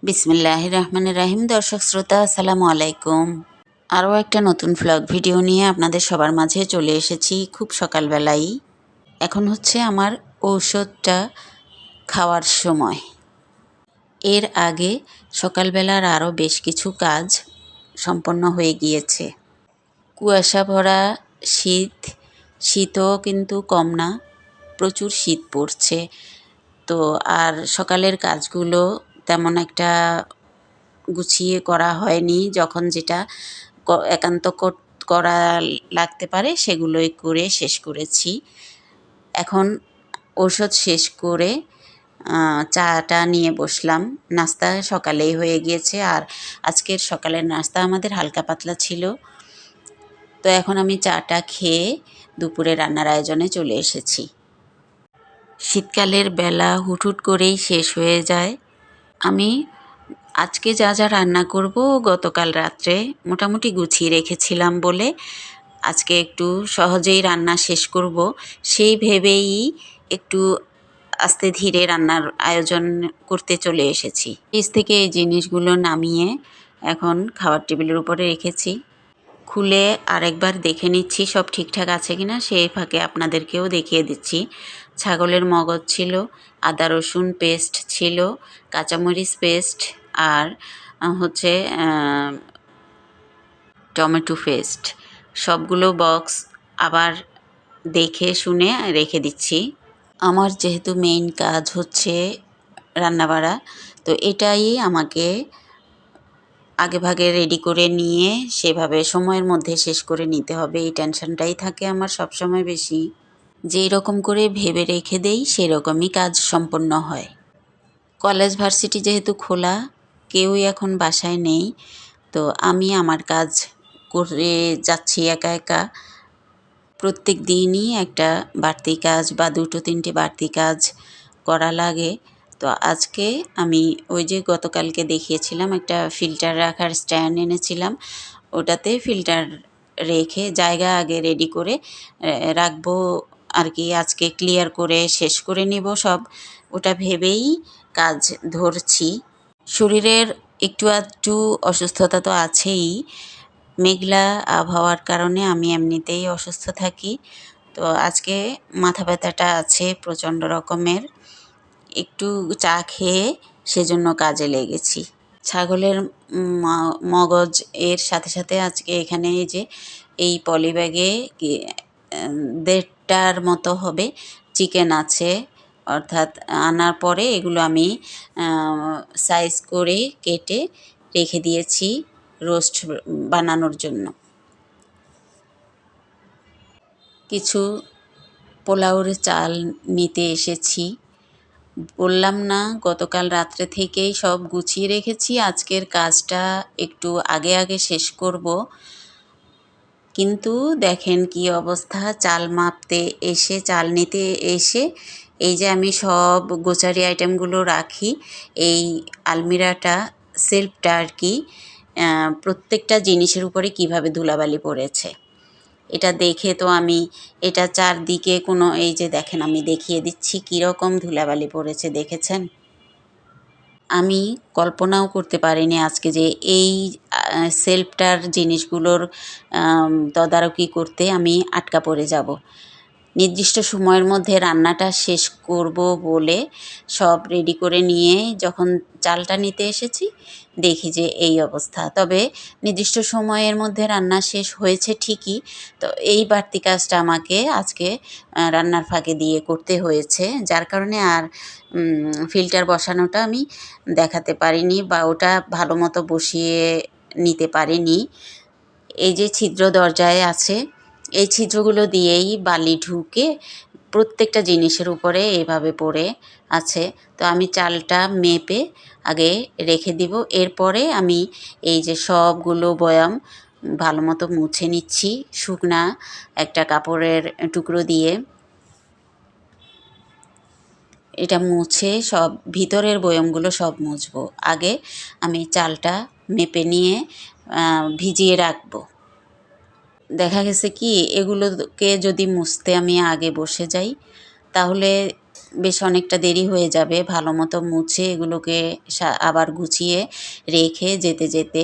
বিসমিল্লাহির রহমানির রহিম। দর্শক শ্রোতা, আসসালামু আলাইকুম। আরও একটা নতুন ভ্লগ ভিডিও নিয়ে আপনাদের সবার মাঝে চলে এসেছি খুব সকালবেলাই। এখন হচ্ছে আমার ঔষধটা খাওয়ার সময়। এর আগে সকালবেলার আরও বেশ কিছু কাজ সম্পন্ন হয়ে গিয়েছে। কুয়াশা ভরা শীত, শীতও কিন্তু কম না, প্রচুর শীত পড়ছে। তো আর সকালের কাজগুলো তেমন একটা গুছিয়ে করা হয়নি। যখন যেটা একান্ত করা লাগতে পারে সেগুলোই করে শেষ করেছি। এখন ঔষধ শেষ করে চাটা নিয়ে বসলাম। নাস্তা সকালেই হয়ে গিয়েছে, আর আজকের সকালের নাস্তা আমাদের হালকা পাতলা ছিল। তো এখন আমি চাটা খেয়ে দুপুরে রান্নার আয়োজনে চলে এসেছি। শীতকালের বেলা হুটহুট করেই শেষ হয়ে যায়। আমি আজকে যা যা রান্না করব গতকাল রাত্রে মোটামুটি গুছিয়ে রেখেছিলাম বলে আজকে একটু সহজেই রান্না শেষ করব সেই ভেবেই একটু আস্তে ধীরে রান্নার আয়োজন করতে চলে এসেছি। ফ্রিজ থেকে এই জিনিসগুলো নামিয়ে এখন খাবার টেবিলের উপরে রেখেছি। খুলে আরেকবার দেখে নিচ্ছি সব ঠিকঠাক আছে কিনা, সেই ফাঁকে আপনাদেরকেও দেখিয়ে দিচ্ছি। ছাগলের মগজ ছিল, আদা রসুন পেস্ট ছিল, কাঁচামরিচ পেস্ট, আর হচ্ছে টমেটো পেস্ট। সবগুলো বক্স আবার দেখে শুনে রেখে দিচ্ছি। আমার যেহেতু মেইন কাজ হচ্ছে রান্নাবাড়া, তো এটাই আমাকে আগেভাগে রেডি করে নিয়ে সেভাবে সময়ের মধ্যে শেষ করে নিতে হবে। এই টেনশনটাই থাকে আমার সবসময় বেশি। যেই রকম করে ভেবে রেখে দেই সেরকমই কাজ সম্পন্ন হয়। কলেজ ভার্সিটি যেহেতু খোলা, কেউই এখন বাসায় নেই, তো আমি আমার কাজ করে যাচ্ছি একা একা। প্রত্যেক দিনই একটা বাড়তি কাজ বা দুটো তিনটে বাড়তি কাজ করা লাগে। তো আজকে আমি ওই যে গতকালকে দেখিয়েছিলাম একটা ফিল্টার রাখার স্ট্যান্ড এনেছিলাম, ওটাতে ফিল্টার রেখে জায়গা আগে রেডি করে রাখবো আর কি। আজকে ক্লিয়ার করে শেষ করে নিব সব, ওটা ভেবেই কাজ ধরছি। শরীরের একটু আধটু অসুস্থতা তো আছেই। মেঘলা আবহাওয়ার কারণে আমি এমনিতেই অসুস্থ থাকি। তো আজকে মাথা ব্যথাটা আছে প্রচণ্ড রকমের। একটু চা খেয়ে সেজন্য কাজে লেগেছি। ছাগলের মগজ এর সাথে সাথে আজকে এখানে এই যে এই পলিব্যাগে 1.5টার মতো হবে চিকেন আছে। অর্থাৎ আনার পরে এগুলো আমি সাইজ করে কেটে রেখে দিয়েছি রোস্ট বানানোর জন্য। কিছু পোলাওর চাল নিতে এসেছি। বললাম না গতকাল রাত্রে থেকেই সব গুছিয়ে রেখেছি, আজকের কাজটা একটু আগে আগে শেষ করব। কিন্তু দেখেন কি অবস্থা, চাল মাপতে এসে চাল নিতে এসে এই যে আমি সব গোচারি আইটেমগুলো রাখি এই আলমিরাটা, সেলফটা আর কি, প্রত্যেকটা জিনিসের উপরে কিভাবে ধুলাবালি পড়েছে এটা দেখে তো আমি এটা চারদিকে কোনো এই যে দেখেন আমি দেখিয়ে দিচ্ছি কীরকম ধুলাবালি পড়েছে, দেখেছেন? আমি কল্পনাও করতে পারিনি আজকে যে এই সেলফটার জিনিসগুলোর তদারকি করতে আমি আটকা পড়ে যাব। নির্দিষ্ট সময়ের মধ্যে রান্নাটা শেষ করব বলে সব রেডি করে নিয়ে যখন চালটা নিতে এসেছি দেখি যে এই অবস্থা। তবে নির্দিষ্ট সময়ের মধ্যে রান্না শেষ হয়েছে ঠিকই, তো এই বাড়তি কাজটা আমাকে আজকে রান্নার ফাঁকে দিয়ে করতে হয়েছে, যার কারণে আর ফিল্টার বসানোটা আমি দেখাতে পারিনি বা ওটা ভালো মতো বসিয়ে নিতে পারিনি। এই যে ছিদ্র দরজায় আছে, এই ছিদ্রগুলো দিয়েই বালি ঢুকে প্রত্যেকটা জিনিসের উপরে এভাবে পড়ে আছে। তো আমি চালটা মেপে আগে রেখে দিব, এরপরে আমি এই যে সবগুলো বয়াম ভালো মতো মুছে নিচ্ছি শুকনা একটা কাপড়ের টুকরো দিয়ে। এটা মুছে সব ভিতরের বয়ামগুলো সব মুছবো। আগে আমি চালটা মেপে নিয়ে ভিজিয়ে রাখবো। দেখা গেছে কি এগুলোকে যদি মুছতে আমি আগে বসে যাই তাহলে বেশ অনেকটা দেরি হয়ে যাবে ভালো মতো মুছে এগুলোকে আবার গুছিয়ে রেখে যেতে যেতে।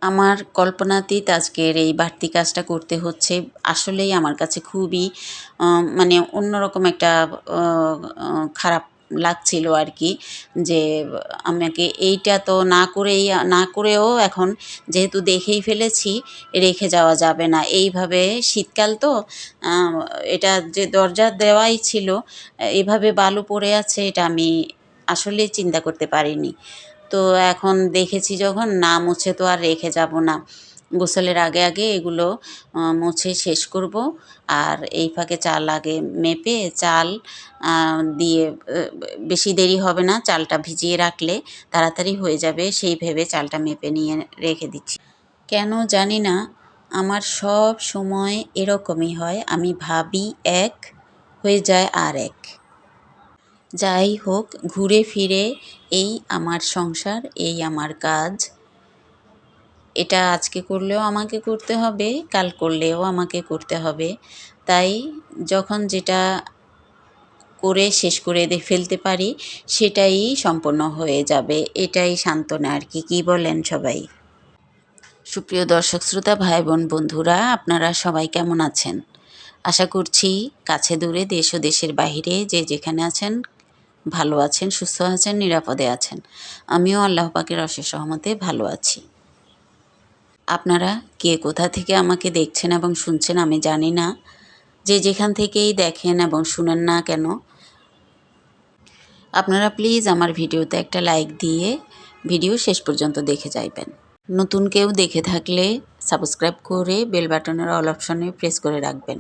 আমার কল্পনাতীত আজকের এই বাড়তি কাজটা করতে হচ্ছে। আসলেই আমার কাছে খুবই মানে অন্যরকম একটা খারাপ লাগছিল আর কি, যে আমাকে এইটা তো না করেও এখন যেহেতু দেখেই ফেলেছি, রেখে যাওয়া যাবে না। এইভাবে শীতকাল তো এটা যে দরজা দেওয়াই ছিল, এভাবে বালু পড়ে আছে এটা আমি আসলেই চিন্তা করতে পারিনি। তো এখন দেখেছি যখন, না মুছে তো আর রেখে যাব না। গোসলের আগে আগে এগুলো মুছে শেষ করব। আর এই ফাঁকে চাল আগে মেপে চাল দিয়ে বেশি দেরি হবে না, চালটা ভিজিয়ে রাখলে তাড়াতাড়ি হয়ে যাবে সেই ভেবে চালটা মেপে নিয়ে রেখে দিচ্ছি। কেন জানি না, আমার সব সময় এরকমই হয়, আমি ভাবি এক, হয়ে যায় আর এক। যাই হোক, ঘুরে ফিরে এই আমার সংসার, এই আমার কাজ। এটা আজকে করলেও আমাকে করতে হবে, কাল করলেও আমাকে করতে হবে। তাই যখন যেটা করে শেষ করে ফেলতে পারি সেটাই সম্পন্ন হয়ে যাবে, এটাই সান্ত্বনা আর কি। কী বলেন সবাই? সুপ্রিয় দর্শক শ্রোতা, ভাই বোন বন্ধুরা, আপনারা সবাই কেমন আছেন? আশা করছি কাছে দূরে, দেশ ও দেশের বাহিরে যে যেখানে আছেন ভালো আছেন, সুস্থ আছেন, নিরাপদে আছেন। আমিও আল্লাহ পাকের অশেষ রহমতে ভালো আছি। আপনারা কে কোথা থেকে আমাকে দেখছেন এবং শুনছেন আমি জানি না, যে যেখান থেকেই দেখেন এবং শুনেন না কেন, আপনারা প্লিজ আমার ভিডিওতে একটা লাইক দিয়ে ভিডিও শেষ পর্যন্ত দেখে যাইবেন। নতুন কেউ দেখে থাকলে সাবস্ক্রাইব করে বেল বাটনের অল অপশনে প্রেস করে রাখবেন।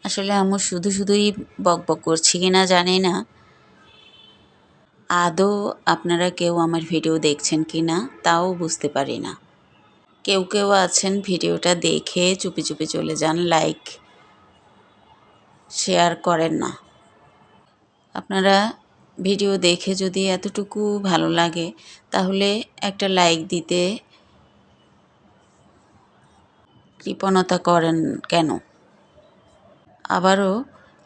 আসলে আমি শুধুই বক বক করছি কিনা জানি না, আদৌ আপনারা কেউ আমার ভিডিও দেখছেন কি না তাও বুঝতে পারি না। কেউ আছেন ভিডিওটা দেখে চুপি চুপি চলে যান, লাইক শেয়ার করেন না। আপনারা ভিডিও দেখে যদি এতটুকু ভালো লাগে তাহলে একটা লাইক দিতে কৃপণতা করেন কেন? আবারও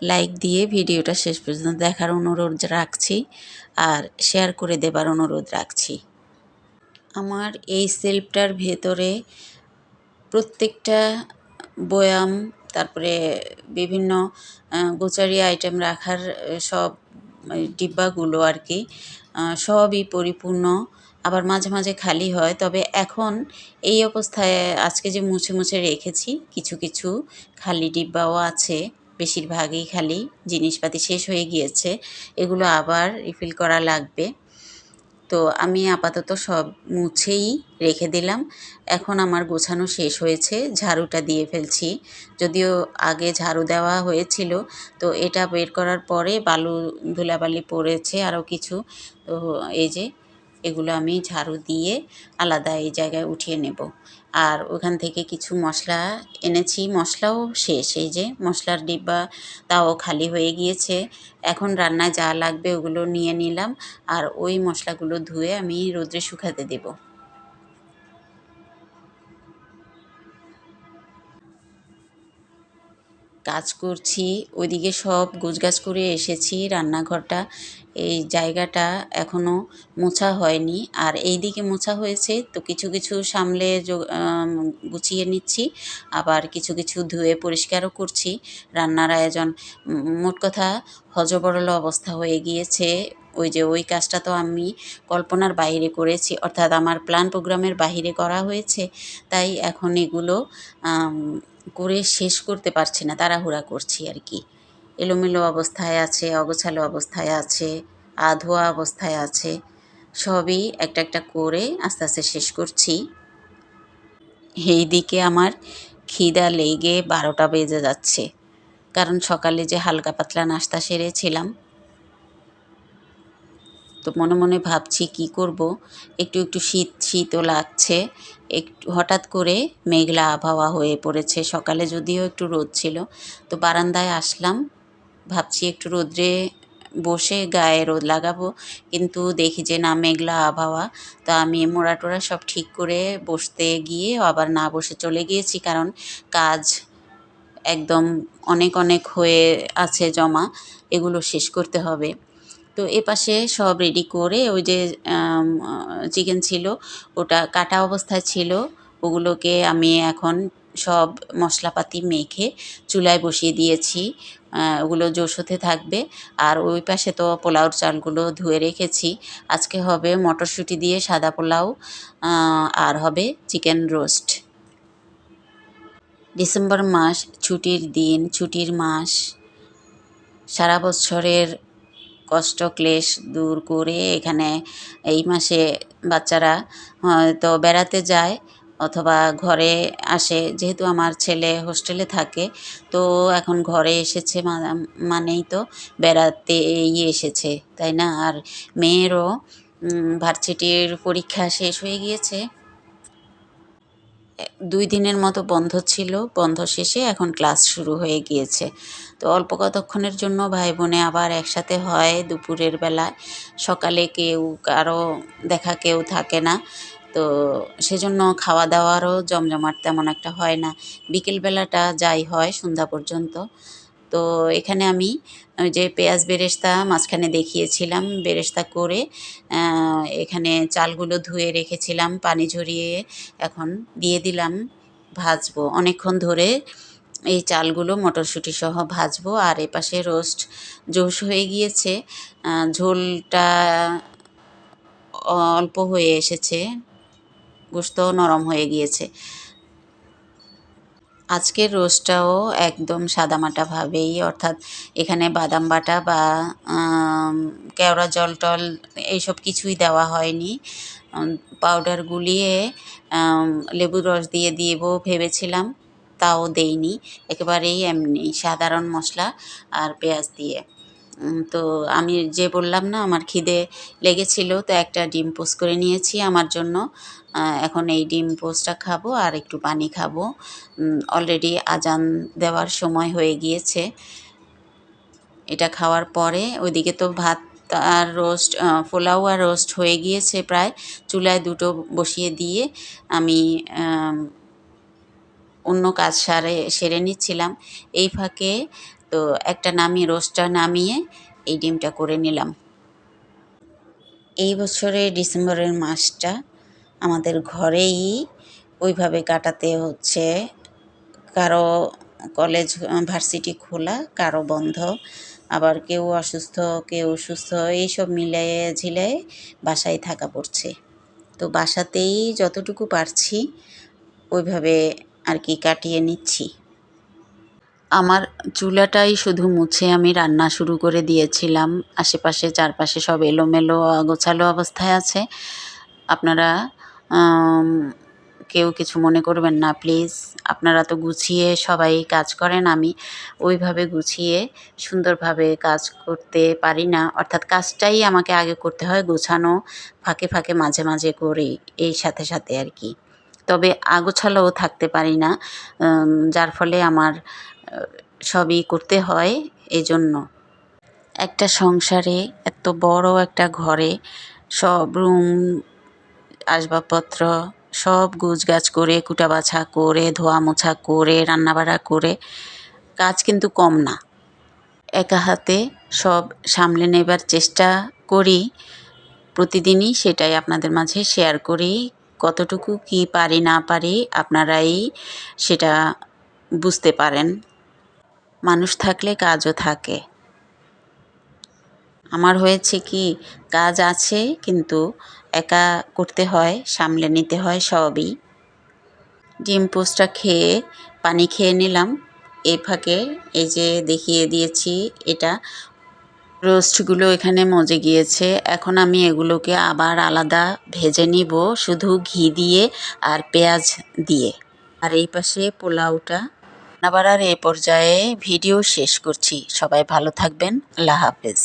লাইক দিয়ে ভিডিওটা শেষ পর্যন্ত দেখার অনুরোধ রাখছি, আর শেয়ার করে দেবার অনুরোধ রাখছি। আমার এই সেলফটার ভেতরে প্রত্যেকটা বয়াম, তারপরে বিভিন্ন গোচারি আইটেম রাখার সব ডিব্বাগুলো আর কি, সবই পরিপূর্ণ। আবার মাঝে মাঝে খালি হয়, তবে এখন এই অবস্থায় আজকে যে মুছে মুছে রেখেছি, কিছু কিছু খালি ডিব্বাও আছে, বেশিরভাগই খালি, জিনিসপাতি শেষ হয়ে গিয়েছে, এগুলো আবার রিফিল করা লাগবে। তো আমি আপাতত সব মুছেই রেখে দিলাম। এখন আমার গোছানো শেষ হয়েছে, ঝাড়ুটা দিয়ে ফেলছি। যদিও আগে ঝাড়ু দেওয়া হয়েছিল, তো এটা বের করার পরে বালু ধুলাবালি পড়েছে আরও কিছু, তো এই যে এগুলো আমি ঝাড়ু দিয়ে আলাদা এই জায়গায় উঠিয়ে নেব। আর ওখান থেকে কিছু মশলা এনেছি, মশলাও শেষ, এই যে মশলার ডিব্বা তাও খালি হয়ে গিয়েছে। এখন রান্নায় যা লাগবে ওগুলো নিয়ে নিলাম, আর ওই মশলাগুলো ধুয়ে আমি রোদ্রে শুকাতে দেব। কাজ করছি, ওইদিকে সব গোছগাছ করে এসেছি। রান্নাঘরটা, এই জায়গাটা এখনও মোছা হয়নি, আর এইদিকে মোছা হয়েছে, তো কিছু কিছু সামলে গুছিয়ে নিচ্ছি, আবার কিছু কিছু ধুয়ে পরিষ্কারও করছি। রান্নার আয়োজন, মোট কথা হযবরল অবস্থা হয়ে গিয়েছে। ওই কাজটা তো আমি কল্পনার বাইরে করেছি, অর্থাৎ আমার প্ল্যান প্রোগ্রামের বাহিরে করা হয়েছে। তাই এখন এগুলো করে শেষ করতে পারছি না, তাড়াহুড়া করছি আর কি। এলোমেলো অবস্থায় আছে, অগোছালো অবস্থায় আছে, আধোয়া অবস্থায় আছে, সবই একটা একটা করে আস্তে আস্তে শেষ করছি। এই দিকে আমার খিদা লেগে 12টা বেজে যাচ্ছে, কারণ সকালে যে হালকা পাতলা নাস্তা সেরেছিলাম। তো মনে মনে ভাবছি কি করব, একটু একটু শীত শীতও লাগছে। একটু হঠাৎ করে মেঘলা আবহাওয়া হয়ে পড়েছে, সকালে যদিও একটু রোদ ছিল। তো বারান্দায় আসলাম, ভাবছি একটু রোদ্রে বসে গায়ে রোদ লাগাবো, কিন্তু দেখি যে না, মেঘলা আবহাওয়া। তো আমি মোড়া টোড়া সব ঠিক করে বসতে গিয়ে আবার না বসে চলে গিয়েছি, কারণ কাজ একদম অনেক অনেক হয়ে আছে জমা, এগুলো শেষ করতে হবে। তো এপাশে সব রেডি করে ওই যে চিকেন ছিল ওটা কাটা অবস্থায় ছিল, ওগুলোকে আমি এখন সব মশলাপাতি মেখে চুলায় বসিয়ে দিয়েছি। ওগুলো জোশ হতে থাকবে। আর ওই পাশে তো পোলাওর চালগুলো ধুয়ে রেখেছি। আজকে হবে মটরশুঁটি দিয়ে সাদা পোলাও, আর হবে চিকেন রোস্ট। ডিসেম্বর মাস ছুটির দিন, ছুটির মাস। সারা বছরের কষ্ট ক্লেশ দূর করে এখানে এই মাসে বাচ্চারা হয়তো বেড়াতে যায় অথবা ঘরে আসে। যেহেতু আমার ছেলে হোস্টেলে থাকে, তো এখন ঘরে এসেছে মানেই তো বেড়াতেই এসেছে, তাই না? আর মেয়েরও ভার্সিটির পরীক্ষা শেষ হয়ে গিয়েছে। 2 দিনের মতো বন্ধ ছিল, বন্ধ শেষে এখন ক্লাস শুরু হয়ে গিয়েছে। তো অল্প কতক্ষণের জন্য ভাই বোনে আবার একসাথে হয় দুপুরের বেলায়। সকালে কেউ কারো দেখা কেউ থাকে না, তো সেজন্য খাওয়া দাওয়ারও জমজমাট তেমন একটা হয় না। বিকেলবেলাটা যাই হয় সন্ধ্যা পর্যন্ত। তো এখানে আমি ওই যে পেঁয়াজ বেরেস্তা মাঝখানে দেখিয়েছিলাম, বেরেস্তা করে এখানে চালগুলো ধুয়ে রেখেছিলাম পানি ঝরিয়ে, এখন দিয়ে দিলাম ভাজবো অনেকক্ষণ ধরে। এই চালগুলো মটরশুঁটি সহ ভাজবো। আর এপাশে রোস্ট জোশ হয়ে গিয়েছে, ঝোলটা অল্প হয়ে এসেছে, গোশত নরম হয়ে গিয়েছে। আজকের রোস্টটাও একদম সাদামাটাভাবেই, অর্থাৎ এখানে বাদাম বাটা বা কেওড়া জল টল এইসব কিছুই দেওয়া হয়নি। পাউডার গুলিয়ে লেবুর রস দিয়ে দেবো ভেবেছিলাম, তাও দেইনি। একেবারেই এমনি সাধারণ মশলা আর পেঁয়াজ দিয়ে। তো আমি যে বললাম না আমার খিদে লেগেছিল, তো একটা ডিম পোচ করে নিয়েছি আমার জন্য। এখন এই ডিম পোচটা খাবো আর একটু পানি খাবো। অলরেডি আজান দেওয়ার সময় হয়ে গিয়েছে। এটা খাওয়ার পরে ওইদিকে তো ভাত আর রোস্ট, পোলাও আর রোস্ট হয়ে গিয়েছে প্রায়। চুলায় দুটো বসিয়ে দিয়ে আমি অন্য কাজ সেরে নিচ্ছিলাম। এই ফাঁকে তো একটা রোস্টটা নামিয়ে এই ডিমটা করে নিলাম। এই বছরের ডিসেম্বরের মাসটা আমাদের ঘরেই ওইভাবে কাটাতে হচ্ছে। কারো কলেজ ভার্সিটি খোলা, কারো বন্ধ, আবার কেউ অসুস্থ কেউ সুস্থ, এইসব মিলিয়ে ঝিলিয়ে বাসায় থাকা পড়ছে। তো বাসাতেই যতটুকু পারছি ওইভাবে আর কি কাটিয়ে নিচ্ছি। আমার চুলাটাই শুধু মুছে আমি রান্না শুরু করে দিয়েছিলাম। আশেপাশে চারপাশে সব এলোমেলো অগোছালো অবস্থায় আছে। আপনারা কেউ কিছু মনে করবেন না প্লিজ। আপনারা তো গুছিয়ে সবাই কাজ করেন, আমি ওইভাবে গুছিয়ে সুন্দরভাবে কাজ করতে পারি না। অর্থাৎ কাজটাই আমাকে আগে করতে হয়, গোছানো ফাঁকে ফাঁকে মাঝে মাঝে করি এই সাথে সাথে আর কি। তবে আগোছালোও থাকতে পারি না, যার ফলে আমার সবই করতে হয় এজন্য। একটা সংসারে এত বড় একটা ঘরে সব রুম আসবাবপত্র সব গোছগাছ করে কুটাবাছা করে ধোয়া মোছা করে রান্নাবাড়া করে কাজ কিন্তু কম না। একা হাতে সব সামলে নেবার চেষ্টা করি প্রতিদিনই, সেটাই আপনাদের মাঝে শেয়ার করি। কতটুকু কি পারি না পারি আপনারাই সেটা বুঝতে পারেন। মানুষ থাকলে কাজও থাকে। আমার হয়েছে কি, কাজ আছে কিন্তু একা করতে হয়, সামলে নিতে হয় সবই। ডিম পোচটা খেয়ে পানি খেয়ে নিলাম। এই ফাঁকে এই যে দেখিয়ে দিয়েছি, এটা রোস্টগুলো এখানে মজে গিয়েছে। এখন আমি এগুলোকে আবার আলাদা ভেজে নিব শুধু ঘি দিয়ে আর পেঁয়াজ দিয়ে। আর এই পাশে পোলাওটা রান্না বাড়ার এই পর্যায়ে ভিডিও শেষ করছি। সবাই ভালো থাকবেন। আল্লাহ হাফেজ।